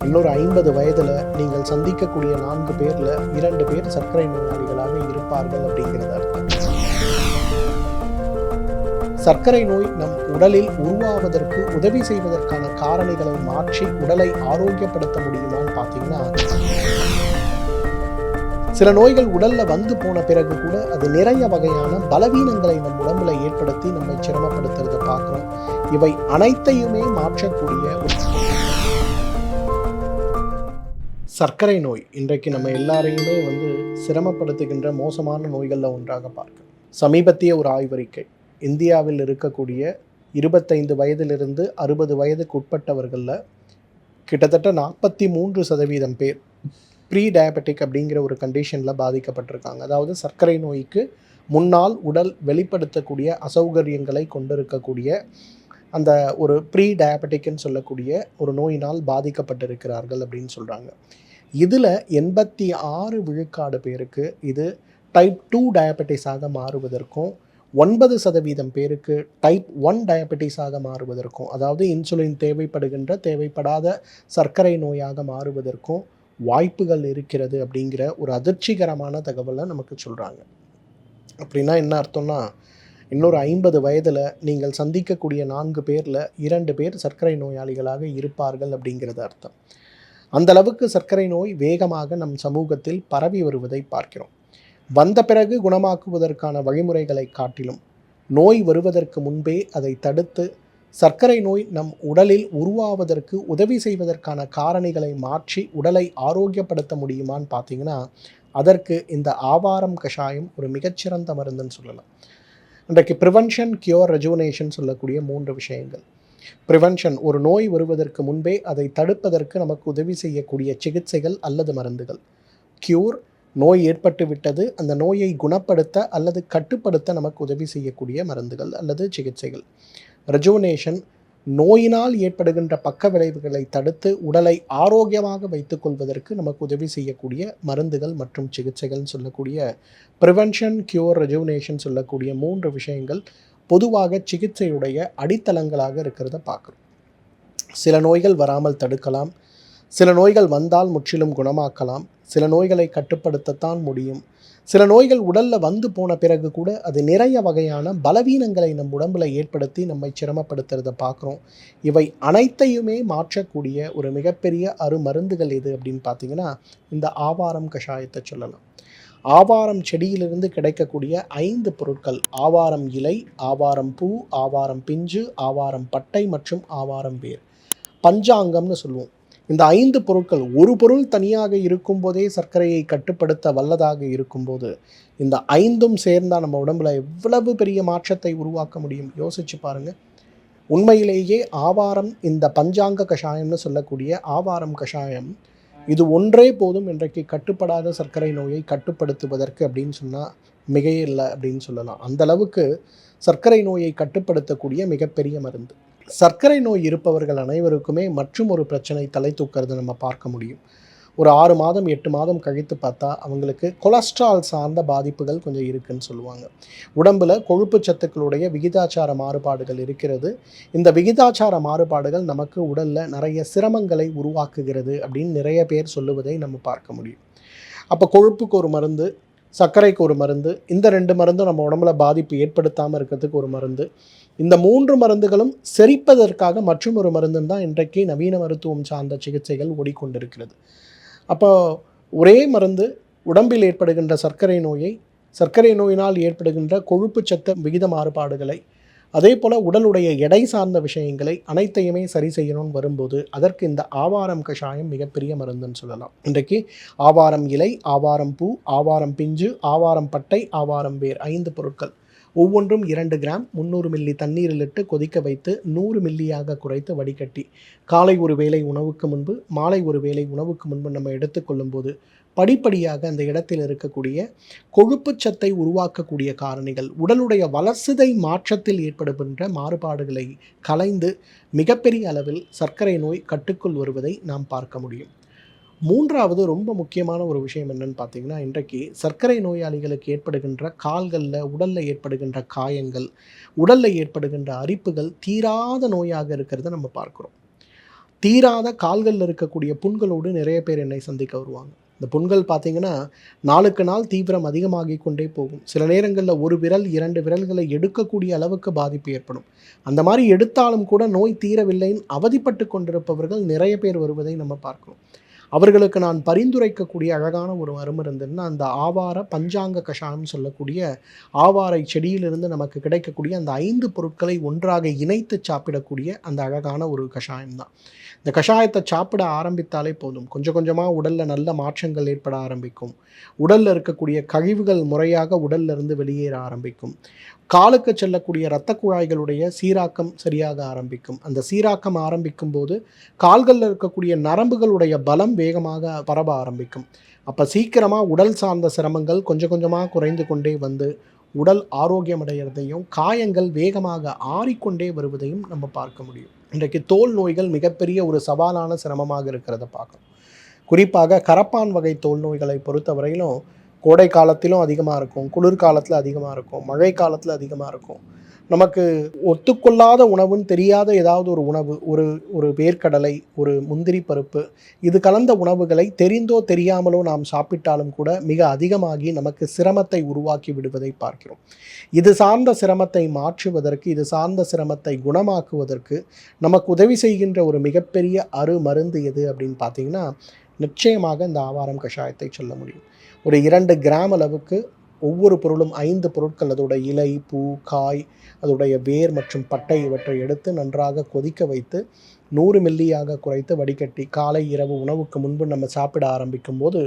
இன்னொரு 50 வயதில் நீங்கள் சந்திக்கக்கூடிய 4 பேரில் 2 பேர் சர்க்கரை நோயாளிகளாக இருப்பார்கள் அப்படிங்கிறது அர்த்தம். சர்க்கரை நோய் நம் உடலில் உருவாவதற்கு உதவி செய்வதற்கான காரணிகளை மாற்றி உடலை ஆரோக்கியப்படுத்த முடியுமான்னு பார்த்தீங்கன்னா, சில நோய்கள் உடல்ல வந்து போன பிறகு கூட அது நிறைய வகையான பலவீனங்களை நம் உடம்புல ஏற்படுத்தி நம்மை சிரமப்படுத்துறதை பார்க்குறோம். இவை அனைத்தையுமே மாற்றக்கூடிய சர்க்கரை நோய் இன்றைக்கு நம்ம எல்லாரையுமே சிரமப்படுத்துகின்ற மோசமான நோய்களில் ஒன்றாக பார்க்க சமீபத்திய ஒரு ஆய்வறிக்கை இந்தியாவில் இருக்கக்கூடிய 25 வயதிலிருந்து 60 வயதுக்கு உட்பட்டவர்களில் கிட்டத்தட்ட 43% பேர் ப்ரீ டயபெட்டிக் அப்படிங்கிற ஒரு கண்டிஷனில் பாதிக்கப்பட்டிருக்காங்க. அதாவது சர்க்கரை நோய்க்கு முன்னால் உடல் வெளிப்படுத்தக்கூடிய அசௌகரியங்களை கொண்டிருக்கக்கூடிய அந்த ஒரு ப்ரீ டயபெட்டிக்னு சொல்லக்கூடிய ஒரு நோயினால் பாதிக்கப்பட்டிருக்கிறார்கள் அப்படின்னு சொல்கிறாங்க. இதில் 86 விழுக்காடு பேருக்கு இது டைப் 2 டயபெட்டிஸாக மாறுவதற்கும் 9% பேருக்கு டைப் 1 டயபெட்டிஸாக மாறுவதற்கும், அதாவது இன்சுலின் தேவைப்படாத சர்க்கரை நோயாக மாறுவதற்கும் வாய்ப்புகள் இருக்கிறது அப்படிங்கிற ஒரு அதிர்ச்சிகரமான தகவலை நமக்கு சொல்கிறாங்க. அப்படின்னா என்ன அர்த்தம்னா, இன்னொரு 50 வயதில் நீங்கள் சந்திக்கக்கூடிய 4 பேரில் 2 பேர் சர்க்கரை நோயாளிகளாக இருப்பார்கள் அப்படிங்கிறது அர்த்தம். அந்த அளவுக்கு சர்க்கரை நோய் வேகமாக நம் சமூகத்தில் பரவி வருவதை பார்க்கிறோம். வந்த பிறகு குணமாக்குவதற்கான வழிமுறைகளை காட்டிலும் நோய் வருவதற்கு முன்பே அதை தடுத்து சர்க்கரை நோய் நம் உடலில் உருவாவதற்கு உதவி செய்வதற்கான காரணிகளை மாற்றி உடலை ஆரோக்கியப்படுத்த முடியுமான்னு பார்த்தீங்கன்னா, அதற்கு இந்த ஆவாரம் கஷாயம் ஒரு மிகச்சிறந்த மருந்துன்னு சொல்லலாம். இன்றைக்கு ப்ரிவென்ஷன், கியூர், ரெஜுவனேஷன் சொல்லக்கூடிய 3 விஷயங்கள். ப்ரிவென்ஷன், ஒரு நோய் வருவதற்கு முன்பே அதை தடுப்பதற்கு நமக்கு உதவி செய்யக்கூடிய சிகிச்சைகள் அல்லது மருந்துகள். கியூர், நோய் ஏற்பட்டு விட்டது, அந்த நோயை குணப்படுத்த அல்லது கட்டுப்படுத்த நமக்கு உதவி செய்யக்கூடிய மருந்துகள் அல்லது சிகிச்சைகள். ரெஜுவனேஷன், நோயினால் ஏற்படுகின்ற பக்க விளைவுகளை தடுத்து உடலை ஆரோக்கியமாக வைத்துக் கொள்வதற்கு நமக்கு உதவி செய்யக்கூடிய மருந்துகள் மற்றும் சிகிச்சைகள்னு சொல்லக்கூடிய ப்ரிவென்ஷன், கியூர், ரெஜுவனேஷன் சொல்லக்கூடிய 3 விஷயங்கள் பொதுவாக சிகிச்சையுடைய அடித்தளங்களாக இருக்கிறத பார்க்குறோம். சில நோய்கள் வராமல் தடுக்கலாம், சில நோய்கள் வந்தால் முற்றிலும் குணமாக்கலாம், சில நோய்களை கட்டுப்படுத்தத்தான் முடியும். சில நோய்கள் உடலில் வந்து போன பிறகு கூட அது நிறைய வகையான பலவீனங்களை நம் உடம்பில் ஏற்படுத்தி நம்மை சிரமப்படுத்துறதை பார்க்குறோம். இவை அனைத்தையுமே மாற்றக்கூடிய ஒரு மிகப்பெரிய அருமருந்துகள் எது அப்படின்னு பார்த்தீங்கன்னா, இந்த ஆவாரம் கஷாயத்தை சொல்லலாம். ஆவாரம் செடியிலிருந்து கிடைக்கக்கூடிய 5 பொருட்கள்: ஆவாரம் இலை, ஆவாரம் பூ, ஆவாரம் பிஞ்சு, ஆவாரம் பட்டை மற்றும் ஆவாரம் வேர். பஞ்சாங்கம்னு சொல்லுவோம். இந்த 5 பொருட்கள், ஒரு பொருள் தனியாக இருக்கும்போதே சர்க்கரையை கட்டுப்படுத்த வல்லதாக இருக்கும்போது, இந்த 5ம் சேர்ந்தால் நம்ம உடம்புல எவ்வளவு பெரிய மாற்றத்தை உருவாக்க முடியும் யோசிச்சு பாருங்கள். உண்மையிலேயே ஆவாரம், இந்த பஞ்சாங்க கஷாயம்னு சொல்லக்கூடிய ஆவாரம் கஷாயம், இது ஒன்றே போதும் இன்றைக்கு கட்டுப்படாத சர்க்கரை நோயை கட்டுப்படுத்துவதற்கு அப்படின்னு சொன்னால் மிகையே இல்லை அப்படின்னு சொல்லலாம். அந்த அளவுக்கு சர்க்கரை நோயை கட்டுப்படுத்தக்கூடிய மிகப்பெரிய மருந்து. சர்க்கரை நோய் இருப்பவர்கள் அனைவருக்குமே மற்றும் ஒரு பிரச்சனை தலை தூக்கிறத நம்ம பார்க்க முடியும். ஒரு 6 மாதம் 8 மாதம் கழித்து பார்த்தா அவங்களுக்கு கொலஸ்ட்ரால் சார்ந்த பாதிப்புகள் கொஞ்சம் இருக்குதுன்னு சொல்லுவாங்க. உடம்பில் கொழுப்பு சத்துக்களுடைய விகிதாச்சார மாறுபாடுகள் இருக்கிறது. இந்த விகிதாச்சார மாறுபாடுகள் நமக்கு உடலில் நிறைய சிரமங்களை உருவாக்குகிறது அப்படின்னு நிறைய பேர் சொல்லுவதை நம்ம பார்க்க முடியும். அப்போ கொழுப்புக்கு ஒரு மருந்து, சர்க்கரைக்கு ஒரு மருந்து, இந்த 2 மருந்தும் நம்ம உடம்புல பாதிப்பு ஏற்படுத்தாமல் இருக்கிறதுக்கு ஒரு மருந்து. இந்த 3 மருந்துகளும் செரிப்பதற்காக மற்றும் ஒரு மருந்துன்னு தான் இன்றைக்கு நவீன மருத்துவம் சார்ந்த சிகிச்சைகள் ஓடிக்கொண்டிருக்கிறது. அப்போ ஒரே மருந்து உடம்பில் ஏற்படுகின்ற சர்க்கரை நோயை, சர்க்கரை நோயினால் ஏற்படுகின்ற கொழுப்பு சத்து விகித மாறுபாடுகளை, அதே போல் உடலுடைய எடை சார்ந்த விஷயங்களை அனைத்தையுமே சரி செய்யணும்னு வரும்போது அதற்கு இந்த ஆவாரம் கஷாயம் மிகப்பெரிய மருந்துன்னு சொல்லலாம். இன்றைக்கு ஆவாரம் இலை, ஆவாரம் பூ, ஆவாரம் பிஞ்சு, ஆவாரம் பட்டை, ஆவாரம் வேர் 5 பொருட்கள், ஒவ்வொன்றும் 2 கிராம் 300 மில்லி தண்ணீரில் இட்டு கொதிக்க வைத்து 100 மில்லியாக குறைத்து வடிகட்டி காலை ஒரு வேளை உணவுக்கு முன்பு, மாலை ஒரு வேளை உணவுக்கு முன்பு நம்ம எடுத்துக்கொள்ளும் போது படிப்படியாக அந்த இடத்தில் இருக்கக்கூடிய கொழுப்பு சத்தை உருவாக்கக்கூடிய காரணிகள், உடலுடைய வளர்சிதை மாற்றத்தில் ஏற்படுகின்ற மாறுபாடுகளை கலைந்து மிகப்பெரிய அளவில் சர்க்கரை நோய் கட்டுக்குள் வருவதை நாம் பார்க்க முடியும். 3வது ரொம்ப முக்கியமான ஒரு விஷயம் என்னன்னு பார்த்தீங்கன்னா, இன்றைக்கு சர்க்கரை நோயாளிகளுக்கு ஏற்படுகின்ற கால்களில், உடலில் ஏற்படுகின்ற காயங்கள், உடலில் ஏற்படுகின்ற அரிப்புகள் தீராத நோயாக இருக்கிறத நம்ம பார்க்குறோம். தீராத கால்களில் இருக்கக்கூடிய புண்களோடு நிறைய பேர் என்னை சந்திக்க வருவாங்க. இந்த புண்கள் பார்த்தீங்கன்னா, நாளுக்கு நாள் தீவிரம் அதிகமாகிக் கொண்டே போகும். சில நேரங்கள்ல 1 விரல், 2 விரல்களை எடுக்கக்கூடிய அளவுக்கு பாதிப்பு ஏற்படும். அந்த மாரி எடுத்தாலும் கூட நோய் தீரவில்லைன்னு அவதிப்பட்டு கொண்டிருப்பவர்கள் நிறைய பேர் வருவதை நம்ம பார்க்கிறோம். அவர்களுக்கு நான் பரிந்துரைக்கக்கூடிய அழகான ஒரு மருந்துன்னா, அந்த ஆவார பஞ்சாங்க கஷாயம்னு சொல்லக்கூடிய ஆவாரை செடியிலிருந்து நமக்கு கிடைக்கக்கூடிய அந்த 5 பொருட்களை ஒன்றாக இணைத்து சாப்பிடக்கூடிய அந்த அழகான ஒரு கஷாயம் தான். இந்த கஷாயத்தை சாப்பிட ஆரம்பித்தாலே போதும், கொஞ்சம் கொஞ்சமாக உடலில் நல்ல மாற்றங்கள் ஏற்பட ஆரம்பிக்கும். உடலில் இருக்கக்கூடிய கழிவுகள் முறையாக உடல்ல இருந்து வெளியேற ஆரம்பிக்கும். காலுக்கு செல்லக்கூடிய இரத்த குழாய்களுடைய சீராக்கம் சரியாக ஆரம்பிக்கும். அந்த சீராக்கம் ஆரம்பிக்கும் போது கால்களில் இருக்கக்கூடிய நரம்புகளுடைய பலம் வேகமாக பரவ ஆரம்பிக்கும். அப்போ சீக்கிரமாக உடல் சார்ந்த சிரமங்கள் கொஞ்சம் கொஞ்சமாக குறைந்து கொண்டே வந்து உடல் ஆரோக்கியம் அடைகிறதையும் காயங்கள் வேகமாக ஆறிக்கொண்டே வருவதையும் நம்ம பார்க்க முடியும். இன்றைக்கு தோல் நோய்கள் மிகப்பெரிய ஒரு சவாலான சிரமமாக இருக்கிறத பார்க்கணும். குறிப்பாக கரப்பான் வகை தோல் நோய்களை பொறுத்தவரையிலும் கோடை காலத்திலும் அதிகமாக இருக்கும், குளிர்காலத்தில் அதிகமாக இருக்கும், மழை காலத்தில் அதிகமாக இருக்கும். நமக்கு ஒத்துக்கொள்ளாத உணவுன்னு தெரியாத ஏதாவது ஒரு உணவு, ஒரு வேர்க்கடலை, ஒரு முந்திரி பருப்பு, இது கலந்த உணவுகளை தெரிந்தோ தெரியாமலோ நாம் சாப்பிட்டாலும் கூட மிக அதிகமாகி நமக்கு சிரமத்தை உருவாக்கி விடுவதை பார்க்கிறோம். இது சார்ந்த சிரமத்தை மாற்றுவதற்கு, இது சார்ந்த சிரமத்தை குணமாக்குவதற்கு நமக்கு உதவி செய்கின்ற ஒரு மிகப்பெரிய மருந்து எது அப்படின்னு பார்த்தீங்கன்னா, நிச்சயமாக இந்த ஆவாரம் கஷாயத்தை சொல்ல முடியும். ஒரு 2 கிராம் அளவுக்கு ஒவ்வொரு பொருளும் 5 பொருட்கள், அதோட இலை, பூ, காய், அதோடைய வேர் மற்றும் பட்டை இவற்றை எடுத்து நன்றாக கொதிக்க வைத்து 100 மில்லியாக குறைத்து வடிகட்டி காலை இரவு உணவுக்கு முன்பு நம்ம சாப்பிட ஆரம்பிக்கும் போது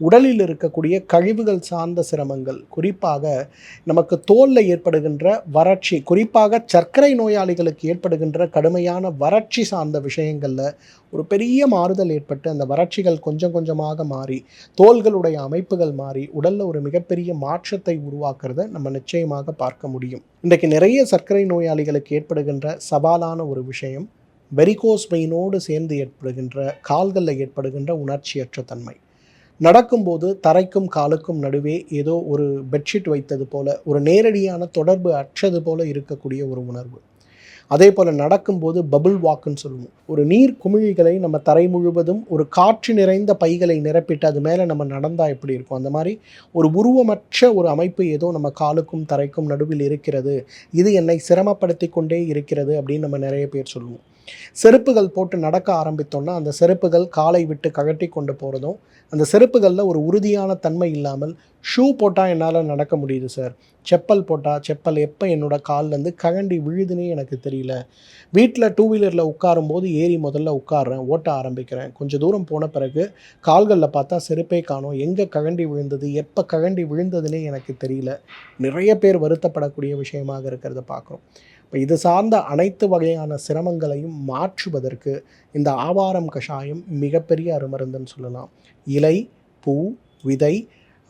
உடலில் இருக்கக்கூடிய கழிவுகள் சார்ந்த சிரமங்கள், குறிப்பாக நமக்கு தோலில் ஏற்படுகின்ற வறட்சி, குறிப்பாக சர்க்கரை நோயாளிகளுக்கு ஏற்படுகின்ற கடுமையான வறட்சி சார்ந்த விஷயங்களில் ஒரு பெரிய மாறுதல் ஏற்பட்டு அந்த வறட்சிகள் கொஞ்சம் கொஞ்சமாக மாறி தோல்களுடைய அமைப்புகள் மாறி உடலில் ஒரு மிகப்பெரிய மாற்றத்தை உருவாக்குறத நம்ம நிச்சயமாக பார்க்க முடியும். இன்றைக்கு நிறைய சர்க்கரை நோயாளிகளுக்கு ஏற்படுகின்ற சவாலான ஒரு விஷயம் வெரிகோஸ் வெயினோடு சேர்ந்து ஏற்படுகின்ற கால்களில் ஏற்படுகின்ற உணர்ச்சியற்ற தன்மை. நடக்கும்போது தரைக்கும் காலுக்கும் நடுவே ஏதோ ஒரு பெட்ஷீட் வைத்தது போல, ஒரு நேரடியான தொடர்பு அற்றது போல இருக்கக்கூடிய ஒரு உணர்வு. அதே போல் நடக்கும்போது பபுள் வாக்குன்னு சொல்லுவோம். ஒரு நீர் குமிழிகளை நம்ம தரை முழுவதும் ஒரு காற்று நிறைந்த பைகளை நிரப்பிட்டு அது மேலே நம்ம நடந்தால் எப்படி இருக்கும், அந்த மாதிரி ஒரு உருவமற்ற ஒரு அமைப்பு ஏதோ நம்ம காலுக்கும் தரைக்கும் நடுவில் இருக்கிறது, இது என்னை சிரமப்படுத்தி கொண்டே இருக்கிறது அப்படின்னு நம்ம நிறைய பேர் சொல்லுவோம். செருப்புகள் போட்டு நடக்க ஆரம்பித்தோன்னா அந்த செருப்புகள் காலை விட்டு கழட்டி கொண்டு போகிறதும், அந்த செருப்புகளில் ஒரு உறுதியான தன்மை இல்லாமல் ஷூ போட்டால் என்னால் நடக்க முடியுது சார், செப்பல் போட்டால் செப்பல் எப்போ என்னோட கால்லேருந்து கழண்டி விழுதுன்னே எனக்கு தெரியல, வீட்டில் 2 வீலரில் உட்காரும்போது ஏறி முதல்ல உட்காடுறேன், ஓட்ட ஆரம்பிக்கிறேன், கொஞ்சம் தூரம் போன பிறகு கால்களில் பார்த்தா செருப்பே காணோம், எங்கே கழண்டி விழுந்தது, எப்போ கழண்டி விழுந்ததுன்னே எனக்கு தெரியல, நிறைய பேர் வருத்தப்படக்கூடிய விஷயமாக இருக்கிறத பார்க்குறோம். இப்போ இது சார்ந்த அனைத்து வகையான சிரமங்களையும் மாற்றுவதற்கு இந்த ஆவாரம் கஷாயம் மிகப்பெரிய அருமருந்துன்னு சொல்லலாம். இலை, பூ, விதை,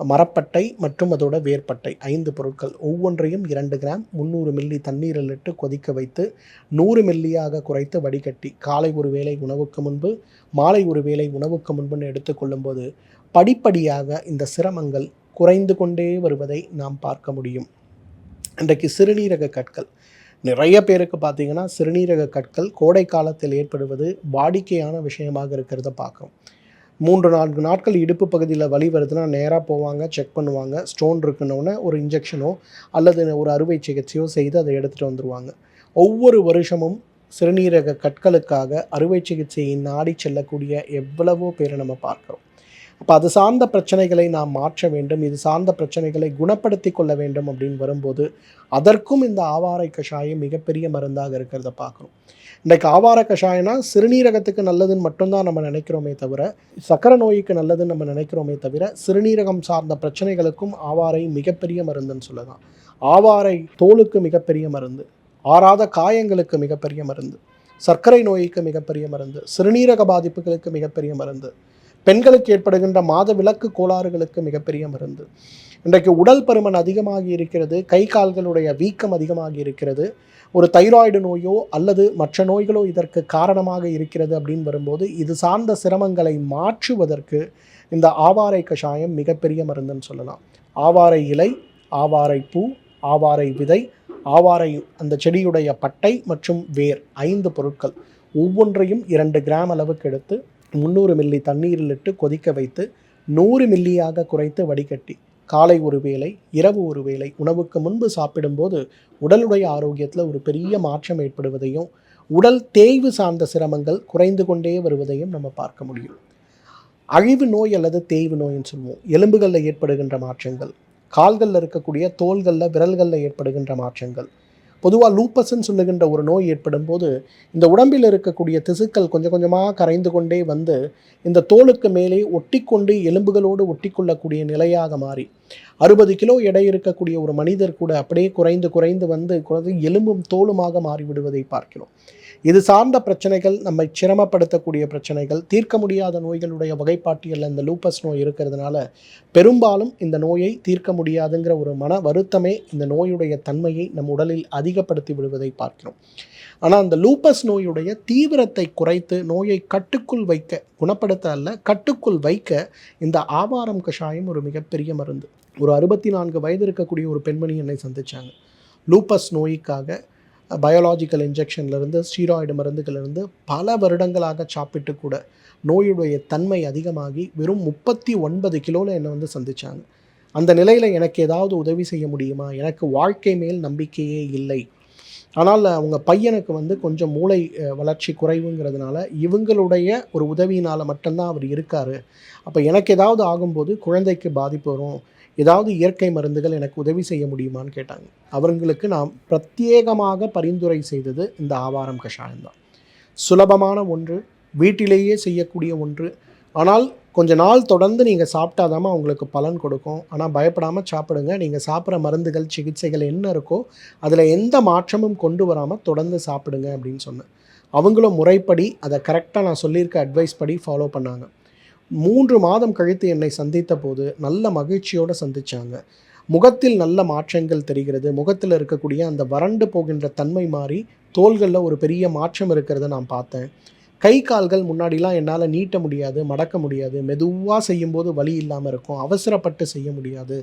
மரப்பட்டை மற்றும் அதோட வேர்ப்பட்டை 5 பொருட்கள் ஒவ்வொன்றையும் 2 கிராம் 300 மில்லி தண்ணீரில் இட்டு கொதிக்க வைத்து 100 மில்லியாக குறைத்து வடிகட்டி காலை ஒரு வேளை உணவுக்கு முன்பு, மாலை ஒரு வேளை உணவுக்கு முன்புன்னு எடுத்துக்கொள்ளும்போது படிப்படியாக இந்த சிரமங்கள் குறைந்து கொண்டே வருவதை நாம் பார்க்க முடியும். இன்றைக்கு சிறுநீரக கற்கள் நிறைய பேருக்கு பார்த்திங்கன்னா, சிறுநீரக கற்கள் கோடை காலத்தில் ஏற்படுவது வாடிக்கையான விஷயமாக இருக்கிறத பார்க்குறோம். 3-4 நாட்கள் இடுப்பு பகுதியில் வலி வருதுன்னா நேராக போவாங்க, செக் பண்ணுவாங்க, ஸ்டோன் இருக்குன்னொன்னே ஒரு இன்ஜெக்ஷனோ அல்லது ஒரு அறுவை சிகிச்சையோ செய்து அதை எடுத்துகிட்டு வந்துடுவாங்க. ஒவ்வொரு வருஷமும் சிறுநீரக கற்களுக்காக அறுவை சிகிச்சையை நாடி செல்லக்கூடிய எவ்வளவோ பேரை நம்ம பார்க்குறோம். அப்போ அது சார்ந்த பிரச்சனைகளை நாம் மாற்ற வேண்டும், இது சார்ந்த பிரச்சனைகளை குணப்படுத்தி கொள்ள வேண்டும் அப்படின்னு வரும்போது அதற்கும் இந்த ஆவாரை கஷாயம் மிகப்பெரிய மருந்தாக இருக்கிறத பார்க்குறோம். இன்றைக்கு ஆவார கஷாயம்னா சிறுநீரகத்துக்கு நல்லதுன்னு மட்டும்தான் நம்ம நினைக்கிறோமே தவிர, சக்கரை நோய்க்கு நல்லதுன்னு நம்ம நினைக்கிறோமே தவிர, சிறுநீரகம் சார்ந்த பிரச்சனைகளுக்கும் ஆவாரை மிகப்பெரிய மருந்துன்னு சொல்லலாம். ஆவாரை தோலுக்கு மிகப்பெரிய மருந்து, ஆறாத காயங்களுக்கு மிகப்பெரிய மருந்து, சர்க்கரை நோய்க்கு மிகப்பெரிய மருந்து, சிறுநீரக பாதிப்புகளுக்கு மிகப்பெரிய மருந்து, பெண்களுக்கு ஏற்படுகின்ற மாதவிலக்கு கோளாறுகளுக்கு மிகப்பெரிய மருந்து. இன்றைக்கு உடல் பருமன் அதிகமாகி இருக்கிறது, கை கால்களுடைய வீக்கம் அதிகமாகி இருக்கிறது, ஒரு தைராய்டு நோயோ அல்லது மற்ற நோய்களோ இதற்கு காரணமாக இருக்கிறது அப்படின்னு வரும்போது இது சார்ந்த சிரமங்களை மாற்றுவதற்கு இந்த ஆவாரை கஷாயம் மிகப்பெரிய மருந்துன்னு சொல்லலாம். ஆவாரை இலை, ஆவாரை பூ, ஆவாரை விதை, ஆவாரை அந்த செடியுடைய பட்டை மற்றும் வேர் 5 பொருட்கள் ஒவ்வொன்றையும் 2 கிராம் அளவுக்கு எடுத்து 300 மில்லி தண்ணீரில் இட்டு கொதிக்க வைத்து 100 மில்லியாக குறைத்து வடிகட்டி காலை ஒரு வேளை, இரவு ஒரு வேளை உணவுக்கு முன்பு சாப்பிடும்போது உடலுடைய ஆரோக்கியத்தில் ஒரு பெரிய மாற்றம் ஏற்படுவதையும், உடல் தேய்வு சார்ந்த சிரமங்கள் குறைந்து கொண்டே வருவதையும் நம்ம பார்க்க முடியும். அழிவு நோய் அல்லது தேய்வு நோயின்னு சொல்லுவோம். எலும்புகளில் ஏற்படுகின்ற மாற்றங்கள், கால்களில் இருக்கக்கூடிய தோள்களில் விரல்களில் ஏற்படுகின்ற மாற்றங்கள். பொதுவாக லூப்பஸ்ன்னு சொல்லுகின்ற ஒரு நோய் ஏற்படும் போது இந்த உடம்பில் இருக்கக்கூடிய திசுக்கள் கொஞ்சம் கொஞ்சமாக கரைந்து கொண்டே வந்து இந்த தோலுக்கு மேலே ஒட்டிக்கொண்டு எலும்புகளோடு ஒட்டிக்கொள்ளக்கூடிய நிலையாக மாறி 60 கிலோ எடை இருக்கக்கூடிய ஒரு மனிதர் கூட அப்படியே குறைந்து வந்து எலும்பும் தோலுமாக மாறிவிடுவதை பார்க்கிறோம். இது சார்ந்த பிரச்சனைகள், நம்மை சிரமப்படுத்தக்கூடிய பிரச்சனைகள், தீர்க்க முடியாத நோய்களுடைய வகைப்பாட்டியலில் இந்த லூப்பஸ் நோய் இருக்கிறதுனால பெரும்பாலும் இந்த நோயை தீர்க்க முடியாதுங்கிற ஒரு மன வருத்தமே இந்த நோயுடைய தன்மையை நம் உடலில் அதிகப்படுத்தி விடுவதை பார்க்கிறோம். ஆனால் அந்த லூப்பஸ் நோயுடைய தீவிரத்தை குறைத்து நோயை கட்டுக்குள் வைக்க, குணப்படுத்த அல்ல கட்டுக்குள் வைக்க இந்த ஆவாரம் கஷாயம் ஒரு மிகப்பெரிய மருந்து. ஒரு 64 வயது இருக்கக்கூடிய ஒரு பெண்மணி என்னை சந்தித்தாங்க. லூப்பஸ் நோய்க்காக பயாலாஜிக்கல் இன்ஜெக்ஷன்லேருந்து ஸ்டீராய்டு மருந்துகளிலிருந்து பல வருடங்களாக சாப்பிட்டு கூட நோயுடைய தன்மை அதிகமாகி வெறும் 39 கிலோவில் என்னை வந்து சந்தித்தாங்க. அந்த நிலையில் எனக்கு ஏதாவது உதவி செய்ய முடியுமா? எனக்கு வாழ்க்கை மேல் நம்பிக்கையே இல்லை. ஆனால் அவங்க பையனுக்கு வந்து கொஞ்சம் மூளை வளர்ச்சி குறைவுங்கிறதுனால இவங்களுடைய ஒரு உதவியினால் மட்டும்தான் அவர் இருக்கார். அப்போ எனக்கு ஏதாவது ஆகும்போது குழந்தைக்கு பாதிப்பு வரும், ஏதாவது இயற்கை மருந்துகள் எனக்கு உதவி செய்ய முடியுமான்னு கேட்டாங்க. அவங்களுக்கு நாம் பிரத்யேகமாக பரிந்துரை செய்தது இந்த ஆவாரம் கஷாயம்தான். சுலபமான ஒன்று, வீட்டிலேயே செய்யக்கூடிய ஒன்று. ஆனால் கொஞ்ச நாள் தொடர்ந்து நீங்கள் சாப்பிட்டாதாம அவங்களுக்கு பலன் கொடுக்கும். ஆனால் பயப்படாமல் சாப்பிடுங்க. நீங்கள் சாப்பிட்ற மருந்துகள், சிகிச்சைகள் என்ன இருக்கோ அதில் எந்த மாற்றமும் கொண்டு வராமல் தொடர்ந்து சாப்பிடுங்க அப்படின்னு சொன்னேன். அவங்களும் முறைப்படி அதை கரெக்டாக நான் சொல்லியிருக்க அட்வைஸ் படி ஃபாலோ பண்ணாங்க. 3 மாதம் கழித்து என்னை சந்தித்த போது நல்ல மகிழ்ச்சியோடு சந்தித்தாங்க. முகத்தில் நல்ல மாற்றங்கள் தெரிகிறது. முகத்தில் இருக்கக்கூடிய அந்த வறண்டு போகின்ற தன்மை மாறி தோள்களில் ஒரு பெரிய மாற்றம் இருக்கிறத நான் பார்த்தேன். கை கால்கள் முன்னாடிலாம் என்னால் நீட்ட முடியாது, மடக்க முடியாது. மெதுவாக செய்யும்போது வலி இல்லாமல் இருக்கும். அவசரப்பட்டு செய்ய முடியாது.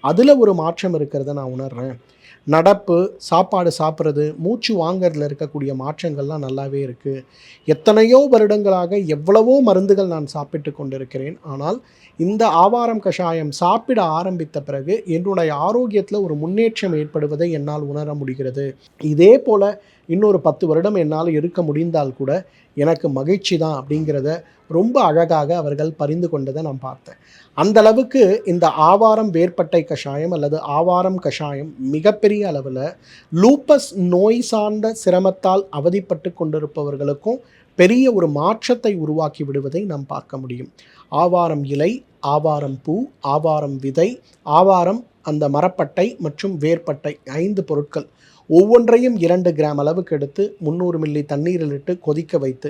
அதில் ஒரு மாற்றம் இருக்கிறத நான் உணர்கிறேன். நடப்பு, சாப்பாடு சாப்பிட்றது, மூச்சு வாங்கிறதுல இருக்கக்கூடிய மாற்றங்கள்லாம் நல்லாவே இருக்குது. எத்தனையோ வருடங்களாக எவ்வளவோ மருந்துகள் நான் சாப்பிட்டு கொண்டிருக்கிறேன். ஆனால் இந்த ஆவாரம் கஷாயம் சாப்பிட ஆரம்பித்த பிறகு என்னுடைய ஆரோக்கியத்தில் ஒரு முன்னேற்றம் ஏற்படுவதை என்னால் உணர முடிகிறது. இதே போல் இன்னொரு 10 வருடம் என்னால் இருக்க முடிந்தால் கூட எனக்கு மகிழ்ச்சி தான் அப்படிங்கிறத ரொம்ப அழகாக அவர்கள் பரிந்து கொண்டதை நான் பார்த்தேன். அந்த அளவுக்கு இந்த ஆவாரம் வேர்ப்பட்டை கஷாயம் அல்லது ஆவாரம் கஷாயம் மிகப்பெரிய அளவில் லூப்பஸ் நோய் சார்ந்த சிரமத்தால் அவதிப்பட்டு கொண்டிருப்பவர்களுக்கும் பெரிய ஒரு மாற்றத்தை உருவாக்கி விடுவதை நாம் பார்க்க முடியும். ஆவாரம் இலை, ஆவாரம் பூ, ஆவாரம் விதை, ஆவாரம் அந்த மரப்பட்டை மற்றும் வேர்ப்பட்டை 5 பொருட்கள் ஒவ்வொன்றையும் 2 கிராம் அளவுக்கு எடுத்து 300 மில்லி தண்ணீரில் இட்டு கொதிக்க வைத்து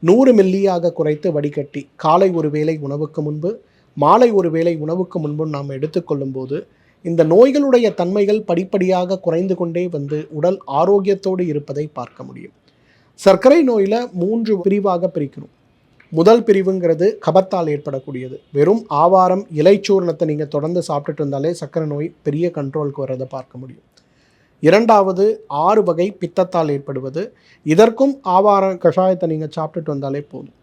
100 மில்லியாக குறைத்து வடிகட்டி காலை ஒரு வேளை உணவுக்கு முன்பு, மாலை ஒரு வேளை உணவுக்கு முன்பும் நாம் எடுத்துக்கொள்ளும் போது இந்த நோய்களுடைய தன்மைகள் படிப்படியாக குறைந்து கொண்டே வந்து உடல் ஆரோக்கியத்தோடு இருப்பதை பார்க்க முடியும். சர்க்கரை நோயில் 3 பிரிவாக பிரிக்கணும். முதல் பிரிவுங்கிறது கபத்தால் ஏற்படக்கூடியது. வெறும் ஆவாரம் இலைச்சூர்ணத்தை நீங்கள் தொடர்ந்து சாப்பிட்டுட்டு இருந்தாலே சர்க்கரை நோய் பெரிய கண்ட்ரோலுக்கு வர்றதை பார்க்க முடியும். இரண்டாவது 6 வகை பித்தத்தால் ஏற்படுவது. இதற்கும் ஆவார கஷாயத்தை நீங்கள் சாப்பிட்டுட்டு வந்தாலே போதும்.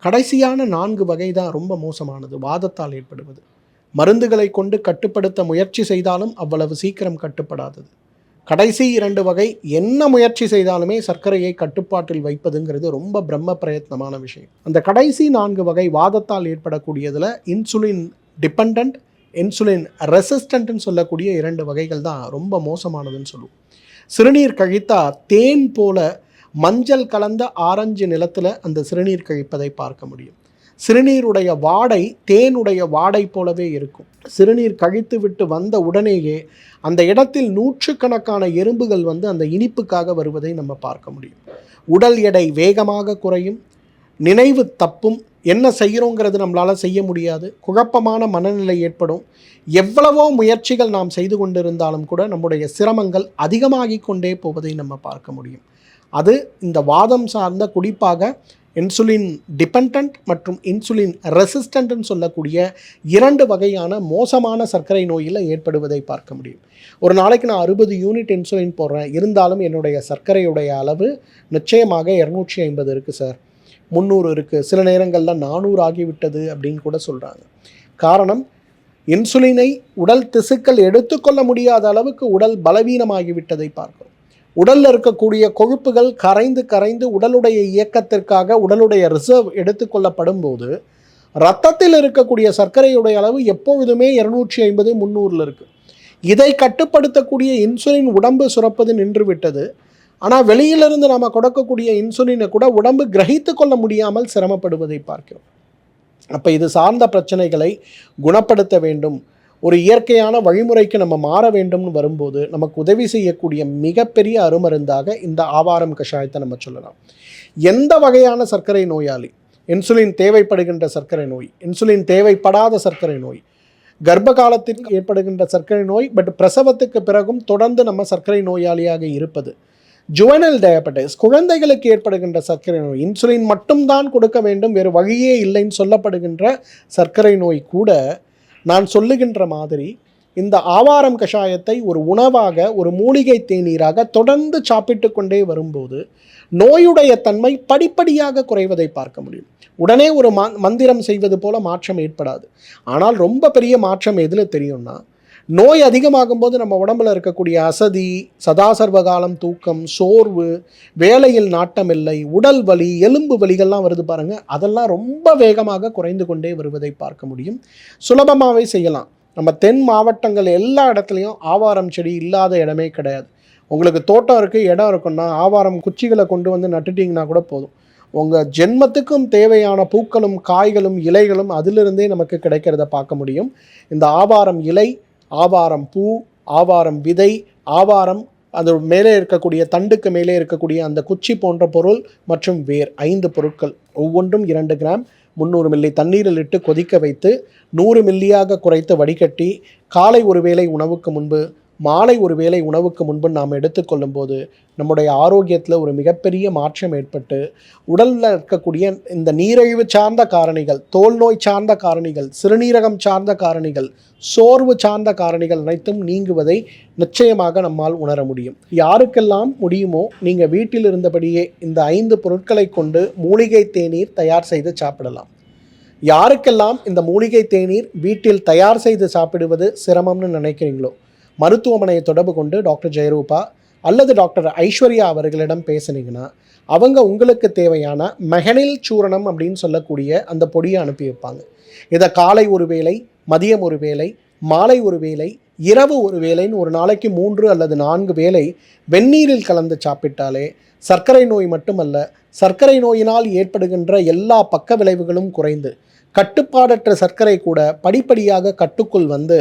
கடைசியான 4 வகை தான் ரொம்ப மோசமானது, வாதத்தால் ஏற்படுவது. மருந்துகளை கொண்டு கட்டுப்படுத்த முயற்சி செய்தாலும் அவ்வளவு சீக்கிரம் கட்டுப்படாதது. கடைசி 2 வகை என்ன முயற்சி செய்தாலுமே சர்க்கரையை கட்டுப்பாட்டில் வைப்பதுங்கிறது ரொம்ப பிரம்ம பிரயத்னமான விஷயம். அந்த கடைசி 4 வகை வாதத்தால் ஏற்படக்கூடியதில் இன்சுலின் டிபெண்ட், இன்சுலின் ரெசிஸ்டன்ட்னு சொல்லக்கூடிய 2 வகைகள் தான் ரொம்ப மோசமானதுன்னு சொல்லுவோம். சிறுநீர் கழித்தா தேன் போல மஞ்சள் கலந்த ஆரஞ்சு நிலத்தில் அந்த சிறுநீர் கழிப்பதை பார்க்க முடியும். சிறுநீருடைய வாடை தேனுடைய வாடை போலவே இருக்கும். சிறுநீர் கழித்து விட்டு வந்த உடனேயே அந்த இடத்தில் 100கணக்கான எறும்புகள் வந்து அந்த இனிப்புக்காக வருவதை நம்ம பார்க்க முடியும். உடல் எடை வேகமாக குறையும், நினைவு தப்பும், என்ன செய்கிறோங்கிறது நம்மளால் செய்ய முடியாது, குழப்பமான மனநிலை ஏற்படும். எவ்வளவோ முயற்சிகள் நாம் செய்து கொண்டிருந்தாலும் கூட நம்முடைய சிரமங்கள் அதிகமாகி கொண்டே போவதை நம்ம பார்க்க முடியும். அது இந்த வாதம் சார்ந்த குறிப்பாக இன்சுலின் டிபெண்ட் மற்றும் இன்சுலின் ரெசிஸ்டன்ட்னு சொல்லக்கூடிய 2 வகையான மோசமான சர்க்கரை நோயில் ஏற்படுவதை பார்க்க முடியும். ஒரு நாளைக்கு நான் 60 யூனிட் இன்சுலின் போடுறேன், இருந்தாலும் என்னுடைய சர்க்கரையுடைய அளவு நிச்சயமாக 250 இருக்குது சார், 300 இருக்குது, சில நேரங்களில் 400 ஆகிவிட்டது அப்படின்னு கூட சொல்கிறாங்க. காரணம், இன்சுலினை உடல் திசுக்கள் எடுத்துக்கொள்ள முடியாத அளவுக்கு உடல் பலவீனமாகிவிட்டதை பார்க்கிறோம். உடலில் இருக்கக்கூடிய கொழுப்புகள் கரைந்து உடலுடைய இயக்கத்திற்காக உடலுடைய ரிசர்வ் எடுத்துக்கொள்ளப்படும் போது இரத்தத்தில் இருக்கக்கூடிய சர்க்கரையுடைய அளவு எப்பொழுதுமே 250 300 இருக்குது. இதை கட்டுப்படுத்தக்கூடிய இன்சுலின் உடம்பு சுரப்பது நின்று விட்டது. ஆனால் வெளியிலிருந்து நாம் கொடுக்கக்கூடிய இன்சுலினை கூட உடம்பு கிரகித்து கொள்ள முடியாமல் சிரமப்படுவதை பார்க்கிறோம். அப்போ இது சார்ந்த பிரச்சனைகளை குணப்படுத்த வேண்டும், ஒரு இயற்கையான வழிமுறைக்கு நம்ம மாற வேண்டும்னு வரும்போது நமக்கு உதவி செய்யக்கூடிய மிகப்பெரிய அருமருந்தாக இந்த ஆவாரம் கஷாயத்தை நம்ம சொல்லலாம். எந்த வகையான சர்க்கரை நோயாளி, இன்சுலின் தேவைப்படுகின்ற சர்க்கரை நோய், இன்சுலின் தேவைப்படாத சர்க்கரை நோய், கர்ப்ப காலத்திற்கு ஏற்படுகின்ற சர்க்கரை நோய், பட் பிரசவத்துக்கு பிறகும் தொடர்ந்து நம்ம சர்க்கரை நோயாளியாக இருப்பது, ஜுவனல் டயபெட்டிஸ், குழந்தைகளுக்கு ஏற்படுகின்ற சர்க்கரை நோய், இன்சுலின் மட்டும்தான் கொடுக்க வேண்டும், வேறு வழியே இல்லைன்னு சொல்லப்படுகின்ற சர்க்கரை நோய் கூட நான் சொல்லுகின்ற மாதிரி இந்த ஆவாரம் கஷாயத்தை ஒரு உணவாக, ஒரு மூலிகை தேநீராக தொடர்ந்து சாப்பிட்டு கொண்டே வரும்போது நோயுடைய தன்மை படிப்படியாக குறைவதை பார்க்க முடியும். உடனே ஒரு மந்திரம் செய்வது போல மாற்றம் ஏற்படாது. ஆனால் ரொம்ப பெரிய மாற்றம் எதில் தெரியும்னா, நோய் அதிகமாகும் போது நம்ம உடம்புல இருக்கக்கூடிய அசதி, சதாசர்வகாலம் தூக்கம், சோர்வு, வேலையில் நாட்டமில்லை, உடல் வலி, எலும்பு வலிகள்லாம் வருது பாருங்கள், அதெல்லாம் ரொம்ப வேகமாக குறைந்து கொண்டே வருவதை பார்க்க முடியும். சுலபமாகவே செய்யலாம். நம்ம தென் மாவட்டங்கள் எல்லா இடத்துலையும் ஆவாரம் செடி இல்லாத இடமே கிடையாது. உங்களுக்கு தோட்டம் இருக்குது, இடம் இருக்குன்னா ஆவாரம் குச்சிகளை கொண்டு வந்து நட்டுட்டிங்கன்னா கூட போதும். உங்கள் ஜென்மத்துக்கும் தேவையான பூக்களும் காய்களும் இலைகளும் அதிலிருந்தே நமக்கு கிடைக்கிறத பார்க்க முடியும். இந்த ஆவாரம் இலை, ஆவாரம் பூ, ஆவாரம் விதை, ஆவாரம் அது மேலே இருக்கக்கூடிய தண்டுக்கு மேலே இருக்கக்கூடிய அந்த குச்சி போன்ற பொருள் மற்றும் வேர், 5 பொருட்கள், ஒவ்வொன்றும் 2 கிராம் 300 மில்லி தண்ணீரில் இட்டு கொதிக்க வைத்து 100 மில்லியாக குறைத்து வடிகட்டி காலை ஒரு வேளை உணவுக்கு முன்பு, மாலை ஒரு வேளை உணவுக்கு முன்பு நாம் எடுத்துக்கொள்ளும் போது நம்முடைய ஆரோக்கியத்தில் ஒரு மிகப்பெரிய மாற்றம் ஏற்பட்டு உடலில் இருக்கக்கூடிய இந்த நீரிழிவு சார்ந்த காரணிகள், தோல் நோய் சார்ந்த காரணிகள், சிறுநீரகம் சார்ந்த காரணிகள், சோர்வு சார்ந்த காரணிகள் அனைத்தும் நீங்குவதை நிச்சயமாக நம்மால் உணர முடியும். யாருக்கெல்லாம் முடியுமோ நீங்கள் வீட்டில் இருந்தபடியே இந்த 5 பொருட்களை கொண்டு மூலிகை தேநீர் தயார் செய்து சாப்பிடலாம். யாருக்கெல்லாம் இந்த மூலிகை தேநீர் வீட்டில் தயார் செய்து சாப்பிடுவது சிரமம்னு நினைக்கிறீங்களோ, மருத்துவமனையை தொடர்பு கொண்டு டாக்டர் ஜெயரூபா அல்லது டாக்டர் ஐஸ்வர்யா அவர்களிடம் பேசுனீங்கன்னா அவங்க உங்களுக்கு தேவையான மெகனில் சூரணம் அப்படின்னு சொல்லக்கூடிய அந்த பொடியை அனுப்பி வைப்பாங்க. இதை காலை ஒரு வேளை, மதியம் ஒரு வேளை, மாலை ஒரு வேளை, இரவு ஒரு வேளைன்னு ஒரு நாளைக்கு 3 அல்லது 4 வேளை வெந்நீரில் கலந்து சாப்பிட்டாலே சர்க்கரை நோய் மட்டுமல்ல, சர்க்கரை நோயினால் ஏற்படுகின்ற எல்லா பக்க விளைவுகளும் குறைந்து கட்டுப்பாடற்ற சர்க்கரை கூட படிப்படியாக கட்டுக்குள் வந்து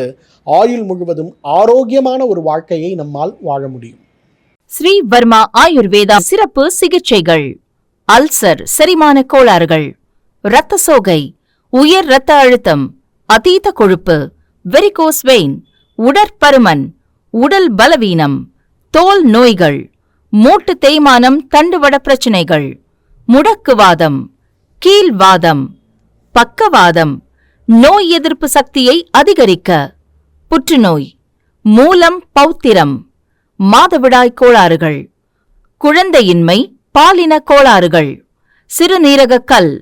ஆயுள் முழுவதும் ஆரோக்கியமான ஒரு வாழ்க்கையை நம்மால் வாழ முடியும். ஸ்ரீ வர்மா ஆயுர்வேதா சிறப்பு சிகிச்சைகள்: அல்சர், செரிமான கோளாறுகள், இரத்த சோகை, உயர் இரத்த அழுத்தம், அதீத கொழுப்பு, வெரிகோஸ் வெயின், உடற்பருமன், உடல் பலவீனம், தோல் நோய்கள், மூட்டு தேய்மானம், தண்டுவட பிரச்சனைகள், முடக்குவாதம், கீழ்வாதம், பக்கவாதம், நோய் எதிர்ப்பு சக்தியை அதிகரிக்க, புற்றுநோய், மூலம், பௌத்திரம், மாதவிடாய் கோளாறுகள், குழந்தையின்மை, பாலின கோளாறுகள், சிறுநீரக கல்,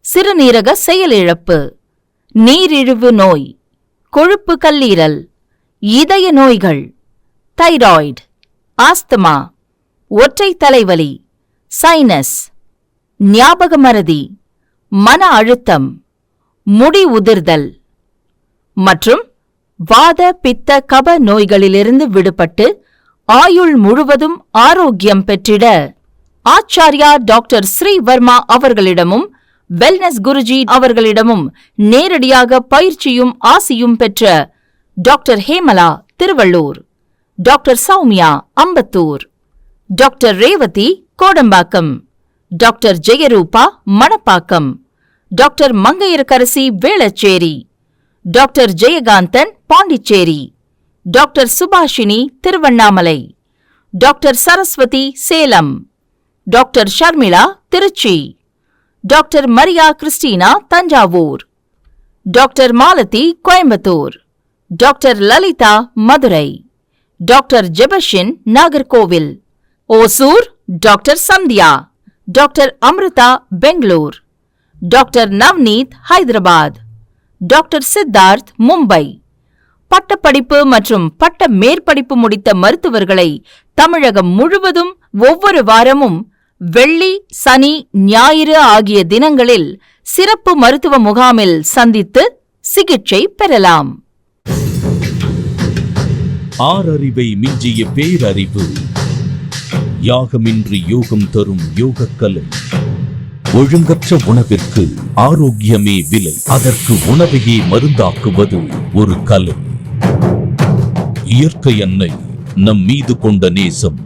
சிறுநீரக செயலிழப்பு, நீரிழிவு நோய், கொழுப்பு கல்லீரல், இதய நோய்கள், தைராய்டு, ஆஸ்துமா, ஒற்றை தலைவலி, சைனஸ், ஞாபக மறதி, மன அழுத்தம், முடி உதிர்தல் மற்றும் வாத பித்த கப நோய்களிலிருந்து விடுபட்டு ஆயுள் முழுவதும் ஆரோக்கியம் பெற்றிட ஆச்சாரியா டாக்டர் ஸ்ரீ வர்மா அவர்களிடமும் வெல்னஸ் குருஜி அவர்களிடமும் நேரடியாக பயிற்சியும் ஆசியும் பெற்ற doctor Hemala Thiruvallur, doctor Sowmya Ambattur, doctor Revathi Kodambakkam, doctor Jayarupa Manapakkam, doctor Mangaiyarkarasi Velachery, doctor Jayakanthan Pondicherry, doctor Subashini Tiruvannamalai, doctor Saraswathi Salem, doctor Sharmila Trichy, doctor Maria Christina Thanjavur, doctor Malathi Coimbatore, doctor Lalitha Madurai, doctor Jebashin Nagercoil, Hosur doctor Sandhya, doctor Amrutha Bangalore, doctor Navneet Hyderabad, doctor Siddharth Mumbai. பட்டப்படிப்பு மற்றும் பட்ட மேற்படிப்பு முடித்த மருத்துவர்களை தமிழகம் முழுவதும் ஒவ்வொரு வாரமும் வெள்ளி, சனி, ஞாயிறு ஆகிய தினங்களில் சிறப்பு மருத்துவ முகாமில் சந்தித்து சிகிச்சை பெறலாம். ஆறறிவை மிஞ்சிய பேரறிவு. யாகமின்றி யோகம் தரும் யோகக்கலை. ஒழுங்கற்ற உணவிற்கு ஆரோக்கியமே விலை. அதற்கு உணவையே மருந்தாக்குவது ஒரு கலை. இயற்கை அன்னை நம் மீது கொண்ட நேசம்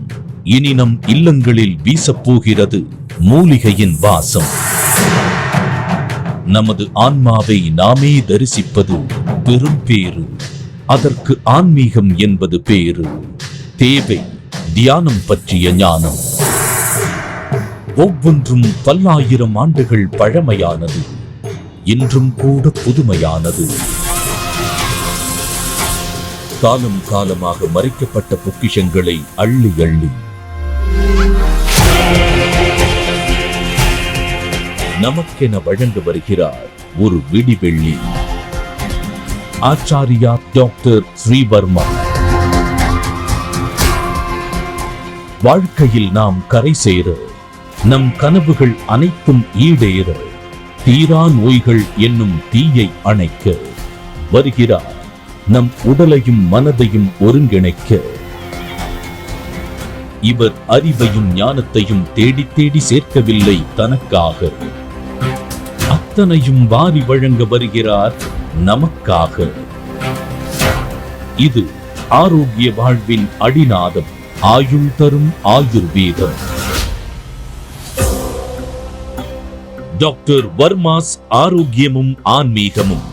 இனி நம் இல்லங்களில் வீசப்போகிறது மூலிகையின் வாசம். நமது ஆன்மாவை நாமே தரிசிப்பது பெரும் பேறு. அதற்கு ஆன்மீகம் என்பது பேரு. தேவை தியானம் பற்றிய ஞானம். ஒவ்வொன்றும் பல்லாயிரம் ஆண்டுகள் பழமையானது, இன்றும் கூட புதுமையானது. காலம் காலமாக மறைக்கப்பட்ட பொக்கிஷங்களை அள்ளி அள்ளி நமக்கென வழங்க வருகிறார் ஒரு விடிவெள்ளி. ஆச்சாரியா டாக்டர் ஸ்ரீவர்மா. வாழ்க்கையில் நாம் கரை சேர, நம் கனவுகள் அனைத்தும் ஈடேற, தீரா நோய்கள் என்னும் தீயை அணைக்க வருகிறார் நம் உடலையும் மனதையும் ஒருங்கிணைக்க. இவர் அறிவையும் ஞானத்தையும் தேடி தேடி சேர்க்கவில்லை தனக்காக, அத்தனையும் வாரி வழங்க வருகிறார் நமக்காக. இது ஆரோக்கிய வாழ்வின் அடிநாதம். ஆயுள் தரும் ஆயுர்வேதம். டாக்டர் வர்மாஸ் ஆரோக்கியமும் ஆன்மீகமும்.